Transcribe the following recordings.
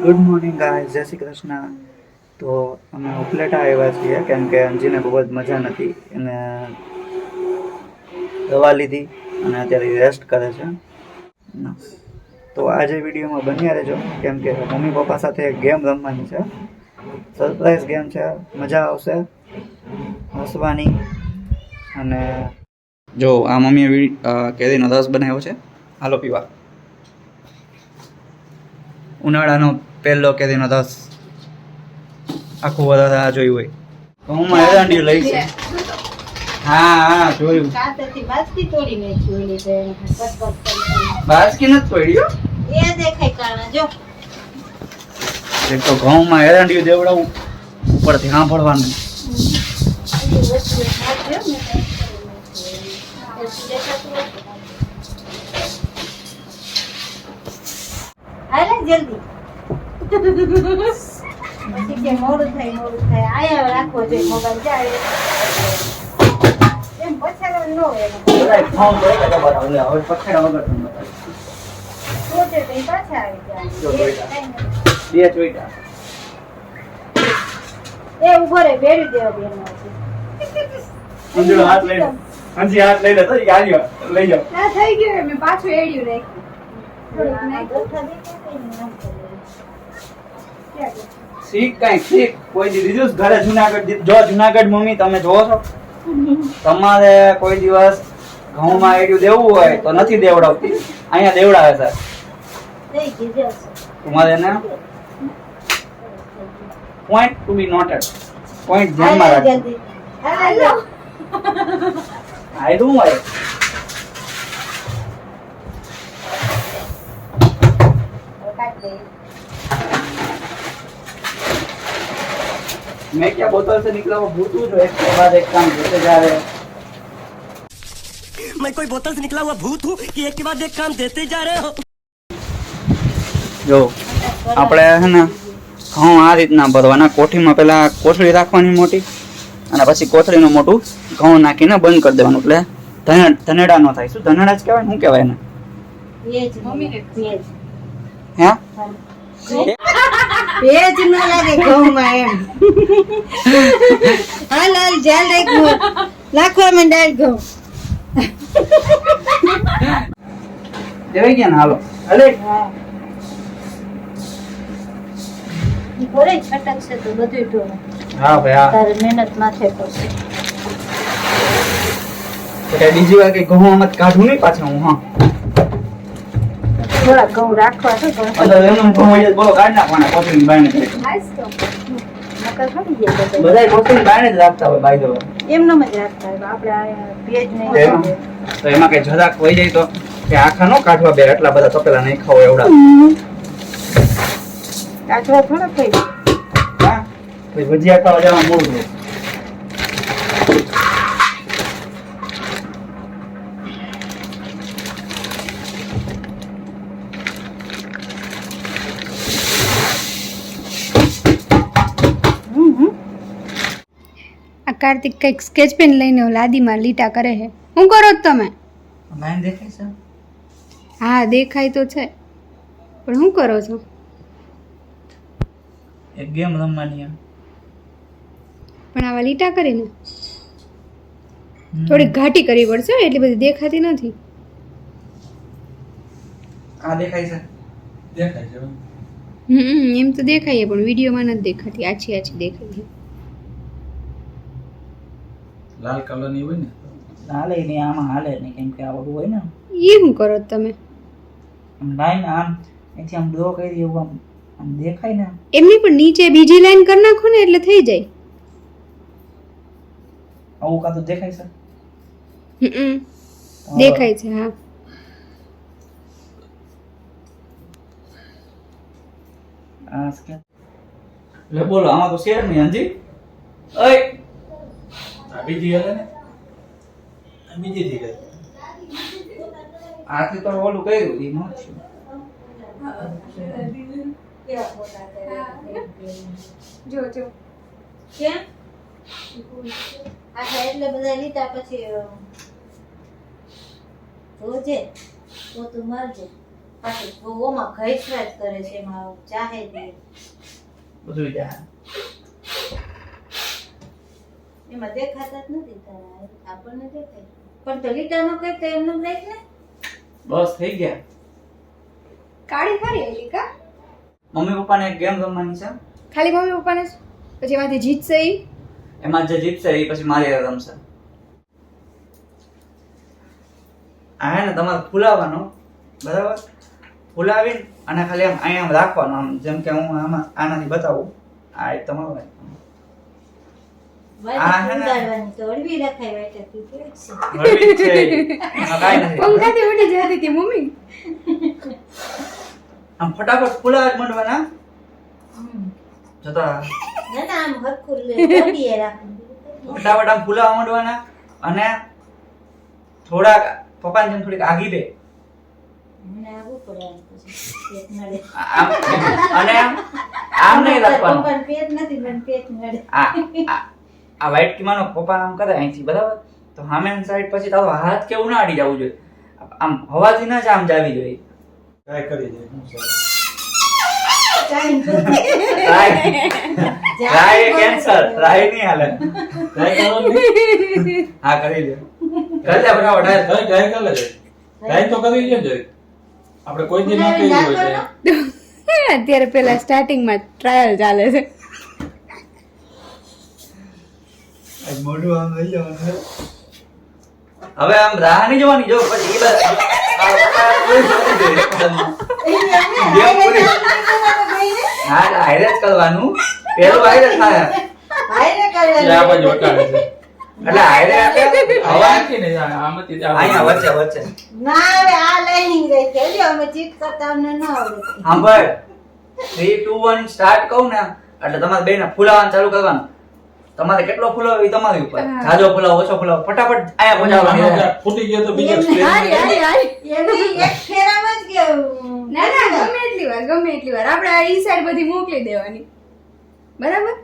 Good morning guys, જય શ્રી કૃષ્ણ. તો અમે ઉપલેટા આવ્યા છીએ કેમ કે અંજીને બહુ જ મજા નથી. એને દવા લીધી અને અત્યારે રેસ્ટ કરે છે. તો આજે વિડીયોમાં બન્યા રહેજો કેમ કે મમ્મી પપ્પા સાથે ગેમ રમવાની છે. સરપ્રાઈઝ ગેમ છે, મજા આવશે હસવાની. અને જો આ મમ્મીએ કેરીનો રસ બનાવ્યો છે, હાલો પીવા. ઉનાળાનો પહેલો કેરીનો રસ આખું વરસ આ જોયું હોય તો હું એરંડિયું લઈ છે. હા જોયું. બાસકી નથી પડ્યો એક તો ઘઉંમાં એરંડિયું દેવડાવું ઉપરથી સાંભળવાનું. જલ્દી પછી કે મોડું થાય આયા રાખવો જોઈએ મોબાઈલ જાય એમ પછાડો ન હોય બધાય ફોન કરે કે બરાબર હવે પછાડા વગર તમને સોચે તો પાછા આવી બે જાય ચોઈટા એ ઉભો રે બેરી દેવા બેન અંજળો હાથ લઈને અંજી હાથ લઈને તો ગાડીઓ લઈ જાઓ. ના થઈ ગયું મેં પાછું એડ્યું નાખ્યું. શીખ કોઈ દિવસ ઘરે જુનાગઢ જો જુનાગઢ મમ્મી તમે જોવો છો તમારે કોઈ દિવસ ઘઉંમાં એડ્યું દેવું હોય તો નથી દેવડાવતી, અહીંયા દેવડાવે છે તમારે એને પોઈન્ટ ટુ બી નોટેડ, પોઈન્ટ ધ્યાનમાં રાખજો. આઈ ડોન્ટ લાઈક मैं क्या बोतल से निकला वो भूतू जो एक के बाद एक काम देते जा रहे हैं. मैं कोई बोतल से निकला हुआ भूत हूँ कि एक के बाद एक काम देते जा रहे हो. જો આપણે હે ને ઘઉં આ રીતના ભરવાના. કોઠીમાં પેલા કોથળી રાખવાની મોટી અને પછી કોથળીનું મોટું ઘઉં નાખીને બંધ કરી દેવાનું એટલે ધનેડા ન થાય. શું ધનેડા જ કહેવાય, શું કહેવાય એને? હે પેજ ન લાગે ઘઉંમાં એમ હાલ જાલ રાખ્યું નાખવામાં ડાળ ઘઉં દેવાઈ ગયા ને? હાલો અલે ઘરે છટક છે તો બધું ઢોળે. હા ભાઈ હા. તારે મહેનત માથે પડશે. તો બીજી વાર કે ઘઉં આમાં કાઢું નહીં પાછા હું. હા થોડા ઘઉં રાખવા છે તો એનું ઘઉં હોય બોલો કાઢ નાખવાના કોથળીની બાયણે. આજ તો નકર ખડી જાય બધા. બધાય કોથળીની બાયણે જ રાખતા હોય બાય ધ વે. એમનો જ રાખતા હોય આપણે આ ભેજ નહીં તો એમાં કઈ જરાક હોય જાય તો કે આખા નો કાઢવા બે એટલા બધા તપેલા નહીં ખાવ એવડા. કાચવા થોડા થઈ જાય. હા પછી ભજીયા ખાવા જવા મોડું થાય. આ કાર્તિક કંઈક સ્કેચ પેન લઈને લાદીમાં લીટા કરે છે. શું કરો છો તમે? લાઈન દેખાય છે? હા દેખાય તો છે પણ શું કરો છો? એક ગેમ રમવાની. પણ આવા લીટા કરીને થોડી ઘાટી કરવી પડશે, એટલી બધી દેખાતી નથી. આ દેખાય છે? દેખાય છે એમ તો દેખાય પણ વિડીયોમાં નથી દેખાતી, આછી આછી દેખાય છે. લાલ કલર ની હોય ને હાલે નહીં, આમાં હાલે નહીં કેમ કે આ બધું હોય ને. એ શું કરો છો તમે? લાઈન આમ અહીંથી આમ ડ્રો કરી એવું આમ દેખાય ને. એમની પણ નીચે બીજી લાઈન કરી નાખો ને એટલે થઈ જાય. આવું કાં તો દેખાય છે? દેખાય છે હા. આ સ્કેચ લે બોલો આમાં તો શેર નહીં અંજી. ઓય આ બીજી હલે ને આ બીજી થી ગઈ આથી તો ઓલું કર્યું ઈ નો છે. જો કેમ આખા એટલે બધા લીટા પછી જોજે તો તું મારજે પાછું ઓમાં ઘસરા જ કરે છે એમાં ચાહે દે બધું જાય એમાં દેખાતા જ નથી તારા આપણને દેખાય પણ તો લીટા નો કઈ તો એમને રાખ ને બસ થઈ ગયા કાળી ખારી આલી કા મમ્મી પપ્પાને એક ગેમ રમવાની છે ખાલી મમ્મી પપ્પાને જ? પછી એમાંથી જીતશે ઈ એમાં જે જીતશે એ પછી મારી હારે રમશે આ હે ને તમારે ફૂલાવવાનો બરાબર ફૂલાવીને અને ખાલી આમ અહીંયા આમ રાખવાનો આમ જેમ કે હું આમાં આનાથી બતાવું આ એક તમારો આ હે ને? ઉડાડવાની તો અડવી રખાય વાટે તું કે છે હળવી જ છે એમાં કાંઈ નથી પંખાથી ઉડી જતી હતી મમ્મી આમ ફટાફટ ફૂલાવા જ માંડવાના જતા ના ના આમ હરખું લે બોડીએ રાખવું ફટાફટ આમ ફૂલાવા માંડવાના અને થોડાક પપ્પાને જેમ થોડીક આગી દે મને આવું પડે પછી પેટ નડે આમ અને આમ નહીં રાખવાનું પપ્પાને પેટ નથી મને પેટ નડે આ વ્હાઈટ કીમાનો પપ્પા આમ કરે અહીંથી બરાબર તો સામેની સાઈડ પછી તારો હાથ કેવું ના અડી જવું જોઈએ આમ હવાથી ના જ આમ જાવી જોઈએ ટ્રાય કરી દે હું ટ્રાય કેન્સર ટ્રાય નહીં હાલે ટ્રાય કરો ને હા કરી દે કરી દે બરાબર ટ્રાય કરી લે ટ્રાય તો કરી લે જરી આપણે કોઈ દી ન કર્યું હોય એટલે અત્યારે પેલા સ્ટાર્ટિંગમાં ટ્રાયલ ચાલે છે આજ મોઢું આમ લઈ જવાનું હવે આમ રાહ નહીં જોવાની જો પછી હા હાઈરે જ કરવાનું પેલું હાઈરે થાય હાયરે આ કરે બાજુ વટાડે છે એટલે હાઈરે એટલે હવા હવા નાખી ને આમાંથી અહીંયા વચ્ચે વચ્ચે ના હવે આ લાઈનિંગ રહી છે જો અમે ચીટ કરતા અમને ન આવડે સાંભળ 3 2 1 સ્ટાર્ટ કહું ને એટલે તમારે બેને ફૂલાવાનું ચાલુ કરવાનું તમારે કેટલો ફૂલાવો એ તમારી ઉપર જાજો ફૂલાવો ઓછો ફૂલાવો ફટાફટ આયા પહોંચાડવાની ફૂટી ગયો તો બીજો હારી હારી હારી એવી એક ફેરામાં જ કે ના ના ગમે એટલી વાર આપણે આ ઈ સાઈડ બધી મોકલી દેવાની બરાબર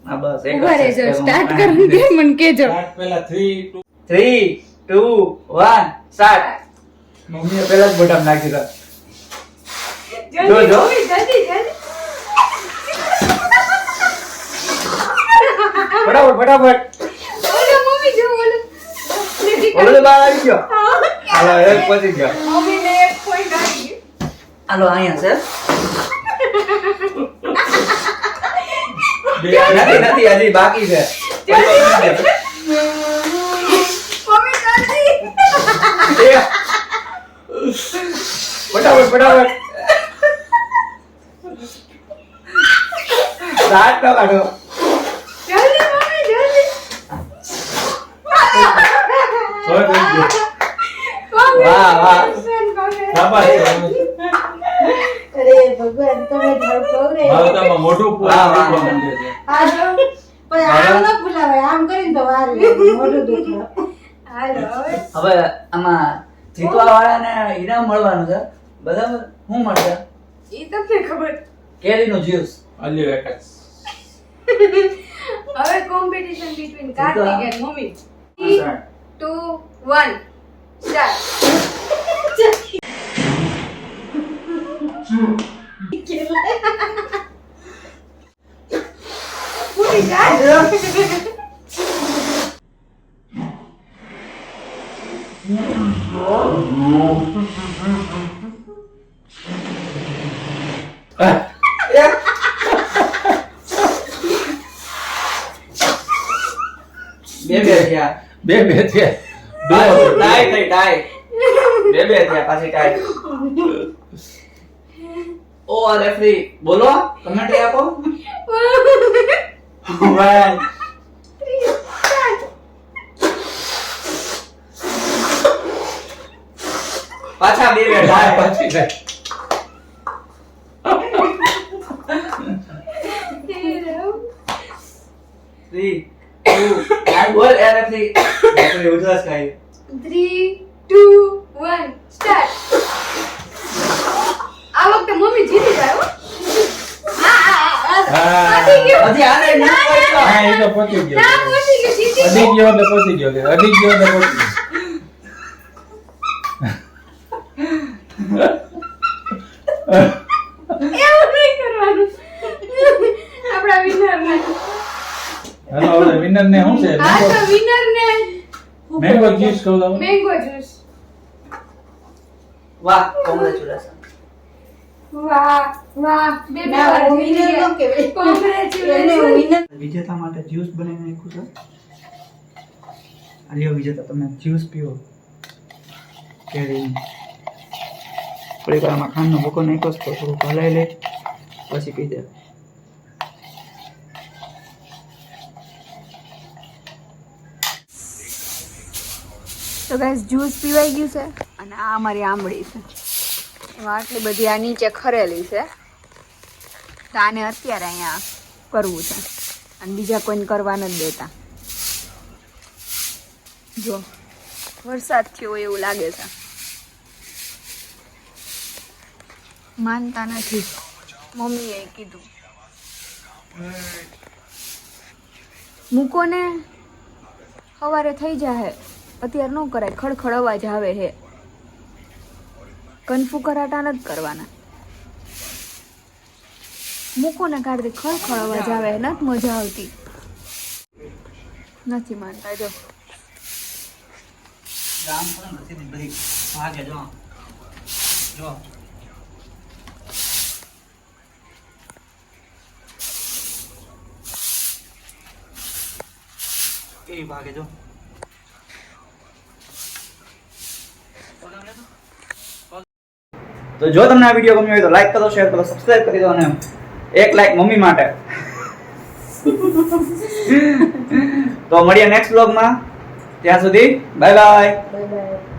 હા બસ એક ઉભા રહેજો સ્ટાર્ટ કરવાનું કે મને કેજો સ્ટાર્ટ પહેલા 3 2 3 2 1 સ્ટાર્ટ મમ્મીએ પહેલા જ બોટામ નાખી દીધા જો જો જલ્દી ફટાફટ ફટાફટ ઓલો મમ્મી જો ઓલો ઓલો બહાર આવી ગયો હાલો એક પહોંચી ગયો મમ્મી ને એક પોઈન્ટ આવી ગયો હાલો અહીંયા છે બે નથી હજી બાકી છે મમ્મી જલ્દી ફટાફટ ફટાફટ સ્ટાર્ટ તો કાઢો જલ્દી મમ્મી જલ્દી હવે થઈ ગયો વાહ વાહ શાબાશ અરે ભગવાન તમે ધડકો રે હવે તો મોઢું વાહ, વાહ. પૂરું માંડે છે આ જો પણ આમ ન ભૂલાવાય આમ કરીને તો વાર લાગે મોઢું દુખે હાલો હવે હવે આમાં જીતવા વાળાને ઇનામ મળવાનું છે બરાબર શું મળશે ઈ તમને ખબર કેરીનું જ્યુસ અલ્યો એક જ હવે competition between Kartik and mummy 3 2 1 start પૂરી જાય બે થયા બે થયા ટાઈ થઈ ટાઈ બે થયા પાછી ટાઈ ઓ રેફરી બોલો કમેન્ટ આપો 1 પાછા બે ટાઈ પછી જાય 3 2 1 બોલ રેફરી રેફરી ઉધરસ ખાઈ 3 2 1 સ્ટાર્ટ આ વખતે મમ્મી જીતી જાય હો પતી ગયું. હજી આને ના પહોંચ્યો. હા એ તો પહોંચી ગયો ના પહોંચી ગયું, જીતી અડી ગયો એટલે પહોંચી ગયો કે અડી ગયો એટલે પહોંચી ગયો આપણા વિનર ને. હાલો હવે વિનર ને શું છે આ તો વિનર ને મેંગો જ્યુસ કહું તો મેંગો જ્યુસ. વાહ કોંગ્રેચ્યુલેશન. વાહ વાહ બે ના, વાર હું winner જીતી ન ગયા. કહેવાય. એને Congratulations. winner વિજેતા માટે જ્યુસ બનાવીને નાખ્યું છે. આ લ્યો વિજેતા, તમે જ્યુસ પીવો. કેરીનું. થોડીક વારમાં ખાંડનો ભૂકો નાખ્યો છે તો થોડુંક હલાવી લે પછી પી દે. તો ગાઈસ જ્યુસ પીવાઈ ગયું છે અને આ અમારી આંબળી છે. એમાં આટલી બધી આ નીચે ખરેલી છે. તો આને અત્યારે અહીંયા કરવું છે અને બીજા કોઈને કરવા નથી દેતા. જો વરસાદ થયો હોય એવું લાગે છે. માનતા નથી. મમ્મીએ કીધું મૂકો ને સવારે થઈ જાય. અત્યારે ન કરાય, ખડખડ અવાજ આવે હે. કનફુ કરાટા નથી કરવાના. મૂકો ને કાઢી ખડખડ અવાજ આવે હે, નથી મજા આવતી. નથી માનતા. જો ગામ પણ નથી ને બધી ભાગે જો. જો કેવી ભાગે જો. તો જો તમને આ વિડીયો ગમ્યો હોય તો લાઈક કરો, શેર કરો, સબસ્ક્રાઇબ કરી દો અને એક લાઈક મમ્મી માટે. તો મળીએ નેક્સ્ટ વ્લોગમાં. ત્યાં સુધી બાય બાય. Bye bye.